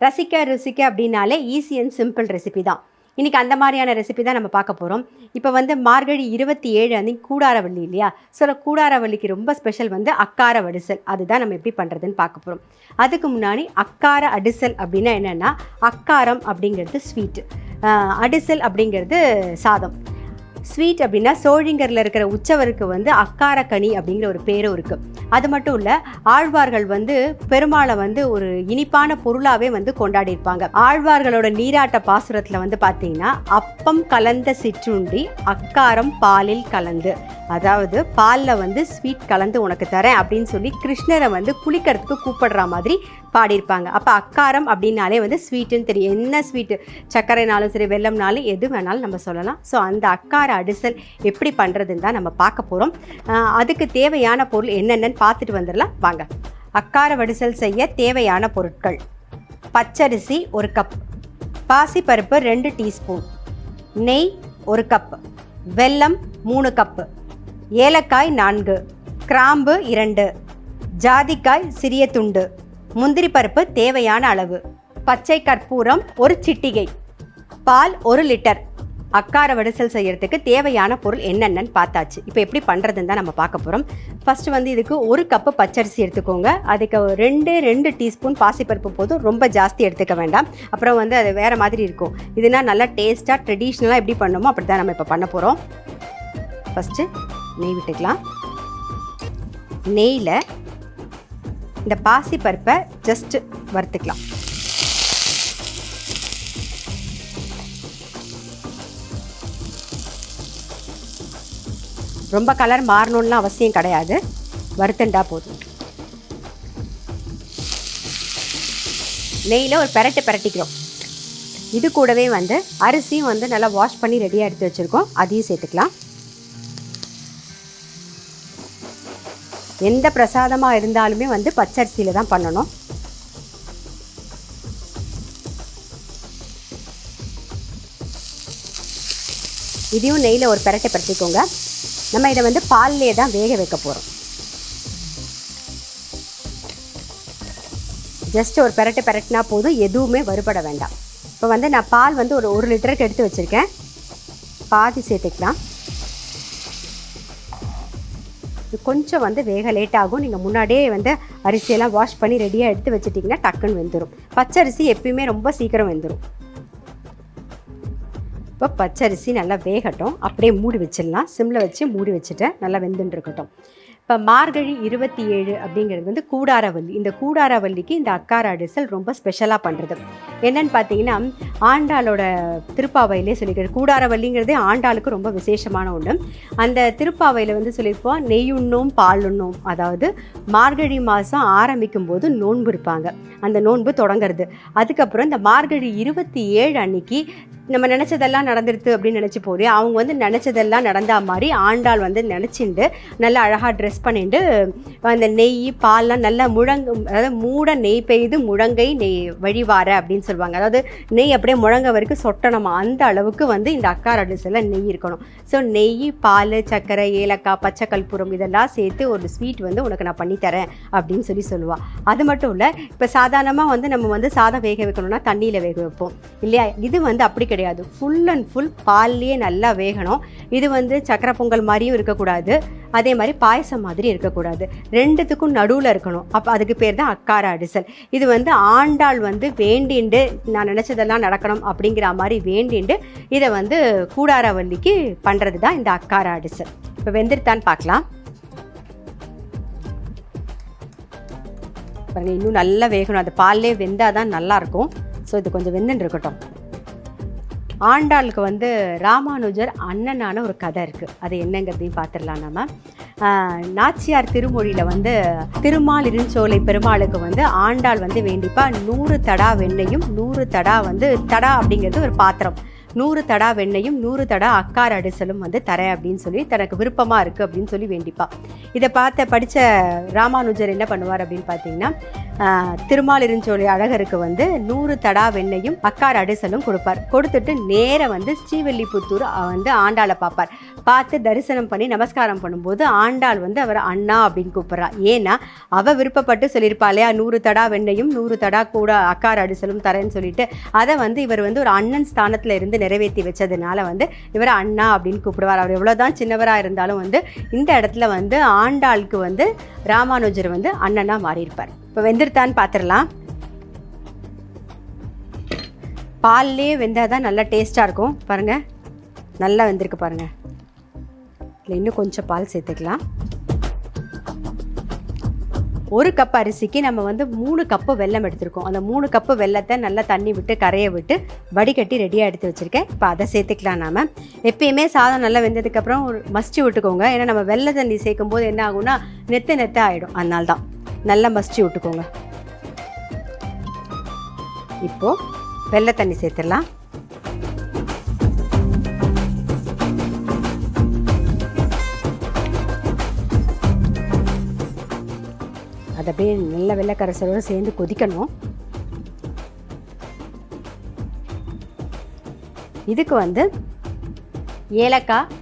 ரசிக்க ருசிக்க அப்படின்னாலே ஈஸி அண்ட் சிம்பிள் ரெசிபி தான். இன்றைக்கி அந்த மாதிரியான ரெசிபி தான் நம்ம பார்க்க போகிறோம். இப்போ மார்கழி 27 அன்றைக்கி கூடாரவள்ளி இல்லையா? ஸோ கூடாரவள்ளிக்கு ரொம்ப ஸ்பெஷல் அக்கார வடிசல். அதுதான் நம்ம எப்படி பண்ணுறதுன்னு பார்க்க போகிறோம். அதுக்கு முன்னாடி அக்கார அடிசல் அப்படின்னா என்னென்னா, அக்காரம் அப்படிங்கிறது ஸ்வீட்டு, அடிசல் அப்படிங்கிறது சாதம். ஸ்வீட் அப்படின்னா சோழிங்கரில் இருக்கிற உற்சவருக்கு அக்காரக்கனி அப்படிங்கிற ஒரு பேரும் இருக்குது. அது மட்டும் இல்லை, ஆழ்வார்கள் பெருமாளை ஒரு இனிப்பான பொருளாகவே கொண்டாடியிருப்பாங்க. ஆழ்வார்களோட நீராட்ட பாசுரத்தில் பார்த்தீங்கன்னா, அப்பம் கலந்த சிற்றுண்டி அக்காரம் பாலில் கலந்து, அதாவது பாலில் ஸ்வீட் கலந்து உனக்கு தரேன் அப்படின்னு சொல்லி கிருஷ்ணரை குளிக்கிறதுக்கு கூப்பிடுற மாதிரி பாடியிருப்பாங்க. அப்போ அக்காரம் அப்படின்னாலே ஸ்வீட்டுன்னு தெரியும். என்ன ஸ்வீட்டு, சர்க்கரைனாலும் சரி வெல்லம்னாலும் எது வேணாலும் நம்ம சொல்லலாம். ஸோ அந்த அக்கார அடிசல் எப்படி பண்ணுறதுன்னு தான் நம்ம பார்க்க போகிறோம். அதுக்கு தேவையான பொருள் என்னென்னு பார்த்துட்டு வந்துடலாம் வாங்க. அக்கார வடிசல் செய்ய தேவையான பொருட்கள்: பச்சரிசி 1 கப், பாசிப்பருப்பு 2 டீஸ்பூன், நெய் 1 கப், வெல்லம் 3 கப், ஏலக்காய் 4, கிராம்பு 2, ஜாதிக்காய் சிறிய துண்டு, முந்திரி பருப்பு தேவையான அளவு, பச்சை கற்பூரம் 1 சிட்டிகை, பால் 1 லிட்டர். அக்கார வடிசல் செய்யறதுக்கு தேவையான பொருள் என்னென்னு பார்த்தாச்சு. இப்போ எப்படி பண்ணுறதுன்னு தான் நம்ம பார்க்க போகிறோம். ஃபஸ்ட்டு இதுக்கு 1 கப்பு பச்சரிசி எடுத்துக்கோங்க. அதுக்கு 2 டீஸ்பூன் பாசிப்பருப்பு போதும், ரொம்ப ஜாஸ்தி எடுத்துக்க வேண்டாம். அப்புறம் அது வேறு மாதிரி இருக்கும். இதுனா நல்லா டேஸ்ட்டாக ட்ரெடிஷ்னலாக எப்படி பண்ணணுமோ அப்படி தான் நம்ம இப்போ பண்ண போகிறோம். ஃபஸ்ட்டு நெய் விட்டுக்கலாம். நெய்யில் இந்த பாசிப்பருப்பை ஜஸ்ட்டு வறுத்துக்கலாம். ரொம்ப கலர் மாறணும்னு அவசியம் கிடையாது, வறுத்துண்டா போதும். நெய்யில் ஒரு பெரட்டிக்கிறோம். இது கூடவே அரிசியும் நல்லா வாஷ் பண்ணி ரெடியாக எடுத்து வச்சுருக்கோம், அதையும் சேர்த்துக்கலாம். எந்த பிரசாதமாக இருந்தாலுமே பச்சரிசியில் தான் பண்ணணும். இதையும் நெய்யில் ஒரு பெரட்டிக்கோங்க. நம்ம இதை பால்லே தான் வேக வைக்க போகிறோம். ஜஸ்ட் ஒரு பெரட்டினா போதும், எதுவுமே வறுபட வேண்டாம். இப்போ நான் பால் ஒரு 1 லிட்டருக்கு எடுத்து வச்சுருக்கேன். பாதி சேர்த்துக்கலாம். இது கொஞ்சம் வேக லேட் ஆகும். நீங்கள் முன்னாடியே அரிசியெல்லாம் வாஷ் பண்ணி ரெடியாக எடுத்து வச்சுட்டிங்கன்னா டக்குன்னு வெந்துடும். பச்சரிசி எப்பயுமே ரொம்ப சீக்கிரம் வெந்துடும். இப்போ பச்சரிசி நல்லா வேகட்டும், அப்படியே மூடி வச்சிடலாம். சிம்மில் வச்சு மூடி வச்சுட்டேன், நல்லா வெந்துன்னு இருக்கட்டும். இப்போ மார்கழி 27 அப்படிங்கிறது கூடாரவள்ளி. இந்த கூடாரவள்ளிக்கு இந்த அக்கார அடிசல் ரொம்ப ஸ்பெஷலாக பண்ணுறது. என்னென்னு பார்த்தீங்கன்னா, ஆண்டாளோட திருப்பாவையிலே சொல்லியிருக்காரு. கூடாரவள்ளிங்கிறதே ஆண்டாளுக்கு ரொம்ப விசேஷமான ஒன்று. அந்த திருப்பாவையில் சொல்லியிருப்போம், நெய்யுண்ணும் பாலுண்ணும். அதாவது மார்கழி மாதம் ஆரம்பிக்கும் போது நோன்பு இருப்பாங்க. அந்த நோன்பு தொடங்கிறது. அதுக்கப்புறம் இந்த மார்கழி 27 அன்னைக்கு நம்ம நினச்சதெல்லாம் நடந்துடுது அப்படின்னு நினச்சி போதே அவங்க நினச்சதெல்லாம் நடந்தா மாதிரி ஆண்டாள் நினச்சிண்டு நல்லா அழகாக ட்ரெஸ் பண்ணிட்டு அந்த நெய் பால்லாம் நல்லா அதாவது மூட நெய் பெய்து முழங்கை நெய் வழிவார அப்படின்னு சொல்லுவாங்க. அதாவது நெய் அப்படியே முழங்க வரைக்கும் சொட்டணுமா, அந்த அளவுக்கு இந்த அக்கார அடிசலில் நெய் இருக்கணும். ஸோ நெய், பால், சர்க்கரை, ஏலக்காய், பச்சை கற்பூரம் இதெல்லாம் சேர்த்து ஒரு ஸ்வீட் உனக்கு நான் பண்ணித்தரேன் அப்படின்னு சொல்லுவாள். அது மட்டும் இல்லை, இப்போ சாதாரணமாக நம்ம சாதம் வேக வைக்கணும்னா தண்ணியில் வேக வைப்போம் இல்லையா? இது அப்படி கிடையாது. ஃபுல் அண்ட் ஃபுல் பால்லையே நல்லா வேகணும். இது சக்கரை பொங்கல் மாதிரியும் இருக்கக்கூடாது, அதே மாதிரி பாயசம் மாதிரி இருக்கக்கூடாது. ரெண்டுத்துக்கும் நடுவில் இருக்கணும். அப்போ அதுக்கு பேர் தான் அக்கார அடிசல். இது ஆண்டாள் வேண்டிண்டு நான் நினச்சதெல்லாம் நடக்கணும் அப்படிங்கிற மாதிரி வேண்டிண்டு இதை கூடாரவள்ளிக்கு பண்ணுறது தான் இந்த அக்கார அடிசல். இப்போ வெந்துருத்தான்னு பார்க்கலாம். பாருங்க, இன்னும் நல்லா வேகணும். அது பால்லே வெந்தால் தான் நல்லாயிருக்கும். ஸோ இது கொஞ்சம் வெந்துன்னு இருக்கட்டும். ஆண்டாளுக்கு ராமானுஜர் அண்ணனான ஒரு கதை இருக்குது. அது என்னங்கிறதையும் பார்த்துடலாம். நம்ம நாச்சியார் திருமொழியில் திருமால் இருஞ்சோலை பெருமாளுக்கு ஆண்டாள் வேண்டிப்பா 100 தடா வெண்ணையும் 100 தடா தடா அப்படிங்கிறது ஒரு பாத்திரம், 100 தடா வெண்ணையும் 100 தடா அக்கார அடிசலும் தரேன் அப்படின்னு சொல்லி தனக்கு விருப்பமாக இருக்குது அப்படின்னு சொல்லி வேண்டிப்பா. இதை படித்த ராமானுஜர் என்ன பண்ணுவார் அப்படின்னு பார்த்தீங்கன்னா, திருமாலிருஞ்சோலை அழகருக்கு 100 தடா வெண்ணையும் அக்கார அடிசலும் கொடுப்பார். கொடுத்துட்டு நேர ஸ்ரீவில்லிபுத்தூர் ஆண்டாளை பார்ப்பார். பார்த்து தரிசனம் பண்ணி நமஸ்காரம் பண்ணும்போது ஆண்டாள் வந்து அவர் அண்ணா அப்படின்னு கூப்பிட்றா. ஏன்னா அவள் விருப்பப்பட்டு சொல்லியிருப்பா இல்லையா, 100 தடா வெண்ணையும் 100 தடா கூட அக்கார அடிசலும் தரேன்னு சொல்லிட்டு, அதை வந்து இவர் வந்து ஒரு அண்ணன் ஸ்தானத்தில் இருந்து நிறைவேற்றி வச்சதுனால வந்து இவர் அண்ணா அப்படின்னு கூப்பிடுவார். அவர் எவ்வளோதான் சின்னவராக இருந்தாலும் வந்து இந்த இடத்துல வந்து ஆண்டாளுக்கு வந்து ராமானுஜர் வந்து அண்ணனாக மாறியிருப்பார். இப்போ வெந்திருத்தான்னு பார்த்துடலாம். பால்லே வெந்தால் தான் நல்லா டேஸ்ட்டாக இருக்கும். பாருங்கள், நல்லா வெந்திருக்கு பாருங்கள். இல்லை இன்னும் கொஞ்சம் பால் சேர்த்துக்கலாம். 1 கப் அரிசிக்கு நம்ம வந்து 3 கப்பு வெல்லம் எடுத்துருக்கோம். அந்த 3 கப்பு வெல்லத்தை நல்லா தண்ணி விட்டு கரையை விட்டு வடிகட்டி ரெடியாக எடுத்து வச்சுருக்கேன். இப்போ அதை சேர்த்துக்கலாம். நாம் எப்பயுமே சாதம் நல்லா வெந்ததுக்கப்புறம் ஒரு மஸ்டி விட்டுக்கோங்க. ஏன்னா நம்ம வெள்ளை தண்ணி சேர்க்கும் போது என்ன ஆகும்னா நெத்த ஆகிடும். அதனால தான் நல்லா மஸ்டி விட்டுக்கோங்க. இப்போது வெள்ளை தண்ணி சேர்த்துடலாம். அது அப்படியே நல்ல வெள்ளைக்கரசரோடு சேர்ந்து கொதிக்கணும். இதுக்கு வந்து ஏலக்காய்,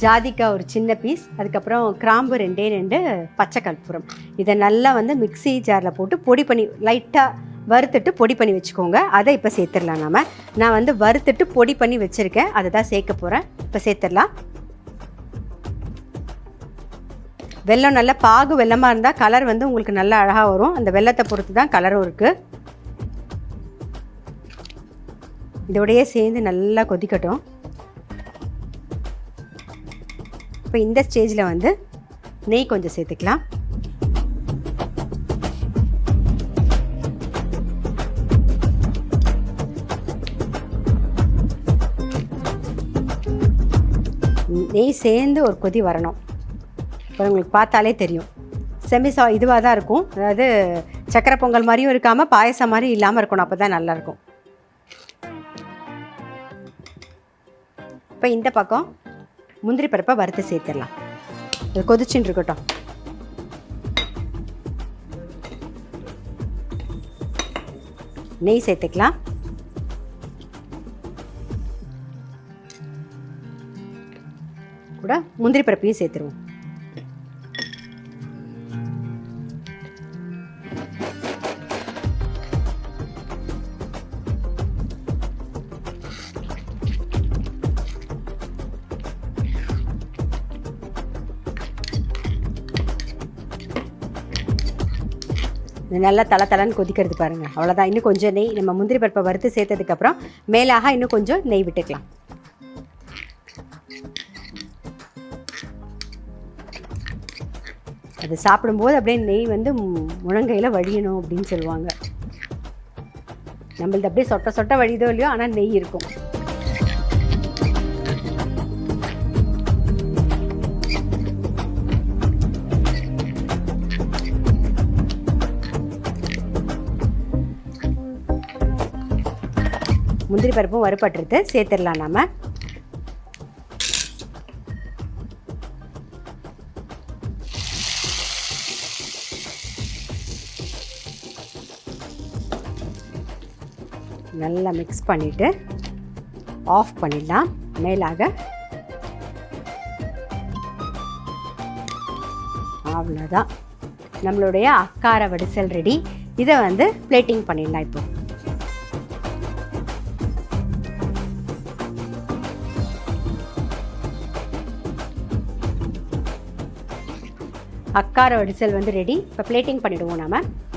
ஜாதிக்காய் ஒரு சின்ன பீஸ், அதுக்கப்புறம் கிராம்பு 2 பச்சை கற்பூரம், இதை நல்லா வந்து மிக்ஸி ஜாரில் போட்டு பொடி பண்ணி லைட்டாக வறுத்துட்டு பொடி பண்ணி வச்சுக்கோங்க. அதை இப்போ சேர்த்துடலாம். நான் வந்து வறுத்துட்டு பொடி பண்ணி வச்சுருக்கேன், அதை தான் சேர்க்க போகிறேன். இப்போ சேர்த்துடலாம். வெல்லம் நல்ல பாகு வெல்லமாக இருந்தால் கலர் வந்து உங்களுக்கு நல்லா அழகாக வரும். அந்த வெல்லத்தை பொறுத்து தான் கலரும் இருக்குது. இதோடையே சேர்ந்து நல்லா கொதிக்கட்டும். இப்போ இந்த ஸ்டேஜில் வந்து நெய் கொஞ்சம் சேர்த்துக்கலாம். நெய் சேர்ந்து ஒரு கொதி வரணும். உங்களுக்கு பார்த்தாலே தெரியும் இதுவாக தான் இருக்கும். அதாவது சக்கரை பொங்கல் மாதிரியும் இருக்காமல் பாயசம் மாதிரி இல்லாமல் இருக்கணும். அப்போ தான் நல்லாயிருக்கும். இப்போ இந்த பக்கம் முந்திரி பருப்பை வறுத்து சேர்த்துடலாம். அது கொதிச்சுட்டு இருக்கட்டும். நெய் சேர்த்துக்கலாம். கூட முந்திரி பருப்பையும் சேர்த்துருவோம். இது நல்லா தளன்னு கொதிக்கிறது பாருங்கள். அவ்வளோதான். இன்னும் கொஞ்சம் நெய், நம்ம முந்திரி பருப்பை வறுத்து சேர்த்ததுக்கப்புறம் மேலாக இன்னும் கொஞ்சம் நெய் விட்டுக்கலாம். அது சாப்பிடும்போது அப்படியே நெய் வந்து முழங்கையில் வழியணும் அப்படின்னு சொல்லுவாங்க. நம்மளது அப்படியே சொட்ட சொட்ட வழிதோ இல்லையோ, ஆனால் நெய் இருக்கும். முந்திரி பருப்பும் வறுபட்டுறது சேர்த்துடலாம். நாம் நல்லா மிக்ஸ் பண்ணிவிட்டு ஆஃப் பண்ணிடலாம். மேலாக அவ்வளோதான், நம்மளுடைய அக்கார வடிசல் ரெடி. இதை வந்து பிளேட்டிங் பண்ணிடலாம். இப்போ அக்கார வடிசல் வந்து ரெடி. இப்போ பிளேட்டிங் பண்ணிவிடுவோம். நாம்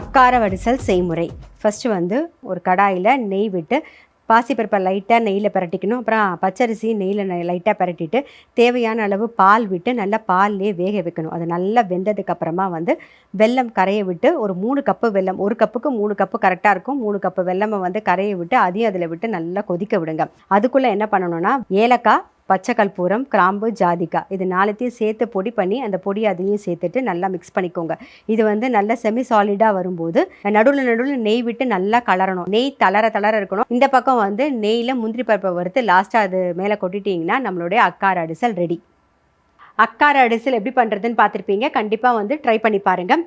அக்கார வடிசல் செய்முறை. ஃபஸ்ட்டு வந்து ஒரு கடாயில் நெய் விட்டு பாசிப்பருப்பை லைட்டாக நெய்யில் பிரட்டிக்கணும். அப்புறம் பச்சரிசி நெய்யில் லைட்டாக பிரட்டிட்டு தேவையான அளவு பால் விட்டு நல்லா பால்லே வேக வைக்கணும். அது நல்லா வெந்ததுக்கப்புறமா வந்து வெல்லம் கரையை விட்டு ஒரு 3 கப்பு வெல்லம், 1 கப்புக்கு 3 கப்பு கரெக்டாக இருக்கும். 3 கப்பு வெல்லமை வந்து கரையை விட்டு அதையும் அதில் விட்டு நல்லா கொதிக்க விடுங்க. அதுக்குள்ளே என்ன பண்ணணும்னா ஏலக்காய், பச்சை கற்பூரம், கிராம்பு, ஜாதிக்காய் இது 4த்தையும் சேர்த்து பொடி பண்ணி அந்த பொடி அதையும் சேர்த்துட்டு நல்லா மிக்ஸ் பண்ணிக்கோங்க. இது வந்து நல்ல செமி சாலிடாக வரும்போது நடுவில் நெய் விட்டு நல்லா கலரணும். நெய் தளர இருக்கணும். இந்த பக்கம் வந்து நெய்யில் முந்திரி பருப்பை வறுத்து லாஸ்ட்டாக அது மேலே கொட்டிட்டிங்கன்னா நம்மளுடைய அக்கார அடிசல் ரெடி. அக்கார அடிசல் எப்படி பண்ணுறதுன்னு பார்த்துருப்பீங்க. கண்டிப்பாக வந்து ட்ரை பண்ணி பாருங்கள்.